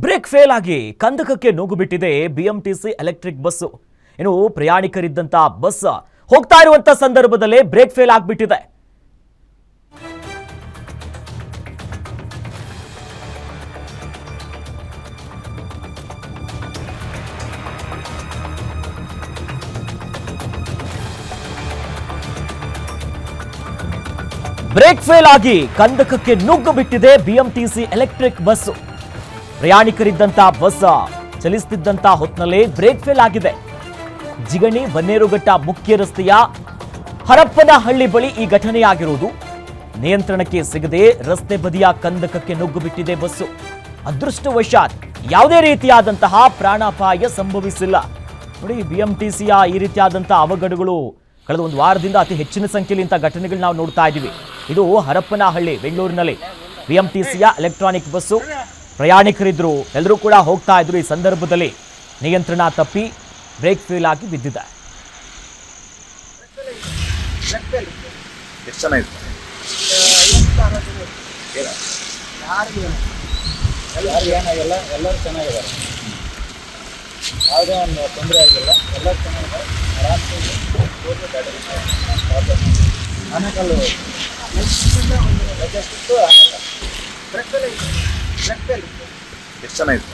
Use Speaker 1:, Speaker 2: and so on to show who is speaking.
Speaker 1: Break fail ಆಗಿ ಕಂದಕಕ್ಕೆ ನುಗ್ಗು ಬಿಟ್ಟಿದೆ ಬಿಎಂಟಿಸಿ ಎಲೆಕ್ಟ್ರಿಕ್ ಬಸ್ಸು. ಇನ್ನು ಪ್ರಯಾಣಿಕರಿದ್ದಂತ ಬಸ್ ಹೋಗ್ತಾ ಇರುವಂತ ಸಂದರ್ಭದಲ್ಲೇ ಬ್ರೇಕ್ ಫೇಲ್ ಆಗಿಬಿಟ್ಟಿದೆ. ಬ್ರೇಕ್ ಫೇಲ್ ಆಗಿ ಕಂದಕಕ್ಕೆ ನುಗ್ಗು ಬಿಟ್ಟಿದೆ ಬಿಎಂಟಿಸಿ ಎಲೆಕ್ಟ್ರಿಕ್ ಬಸ್ಸು. ಪ್ರಯಾಣಿಕರಿದ್ದಂತ ಬಸ್ ಚಲಿಸುತ್ತಿದ್ದಂತ ಹೊತ್ತಿನಲ್ಲೇ ಬ್ರೇಕ್ ಫೇಲ್ ಆಗಿದೆ. ಜಿಗಣಿ ಬನ್ನೇರುಘಟ್ಟ ಮುಖ್ಯ ರಸ್ತೆಯ ಹರಪ್ಪನಹಳ್ಳಿ ಬಳಿ ಈ ಘಟನೆಯಾಗಿರುವುದು. ನಿಯಂತ್ರಣಕ್ಕೆ ಸಿಗದೆ ರಸ್ತೆ ಬದಿಯ ಕಂದಕಕ್ಕೆ ನುಗ್ಗು ಬಿಟ್ಟಿದೆ ಬಸ್ಸು. ಅದೃಷ್ಟವಶಾತ್ ಯಾವುದೇ ರೀತಿಯಾದಂತಹ ಪ್ರಾಣಾಪಾಯ ಸಂಭವಿಸಿಲ್ಲ. ನೋಡಿ, ಬಿಎಂಟಿಸಿಯ ಈ ರೀತಿಯಾದಂತಹ ಅವಘಡಗಳು ಕಳೆದ ಒಂದು ವಾರದಿಂದ ಅತಿ ಹೆಚ್ಚಿನ ಸಂಖ್ಯೆಯಲ್ಲಿ ಇಂಥ ಘಟನೆಗಳು ನಾವು ನೋಡ್ತಾ ಇದ್ದೀವಿ. ಇದು ಹರಪ್ಪನಹಳ್ಳಿ ಬೆಂಗಳೂರಿನಲ್ಲಿ ಬಿಎಂಟಿಸಿಯ ಎಲೆಕ್ಟ್ರಾನಿಕ್ ಬಸ್ಸು. ಪ್ರಯಾಣಿಕರಿದ್ರು, ಎಲ್ಲರೂ ಕೂಡ ಹೋಗ್ತಾ ಇದ್ರು. ಈ ಸಂದರ್ಭದಲ್ಲಿ ನಿಯಂತ್ರಣ ತಪ್ಪಿ ಬ್ರೇಕ್ ಫೇಲ್ ಆಗಿ ಬಿದ್ದಿದೆ.
Speaker 2: ಎಲ್ಲರೂ ಚೆನ್ನಾಗಿದ್ದಾರೆ, ಯಾವುದೇ ಒಂದು ತೊಂದರೆ ಆಗಿಲ್ಲ, ಎಲ್ಲರೂ ಚೆನ್ನಾಗಿದ್ದಾರೆ. ಆನೆಕಲ್ಲು ಎಷ್ಟು ಚೆನ್ನಾಗಿತ್ತು.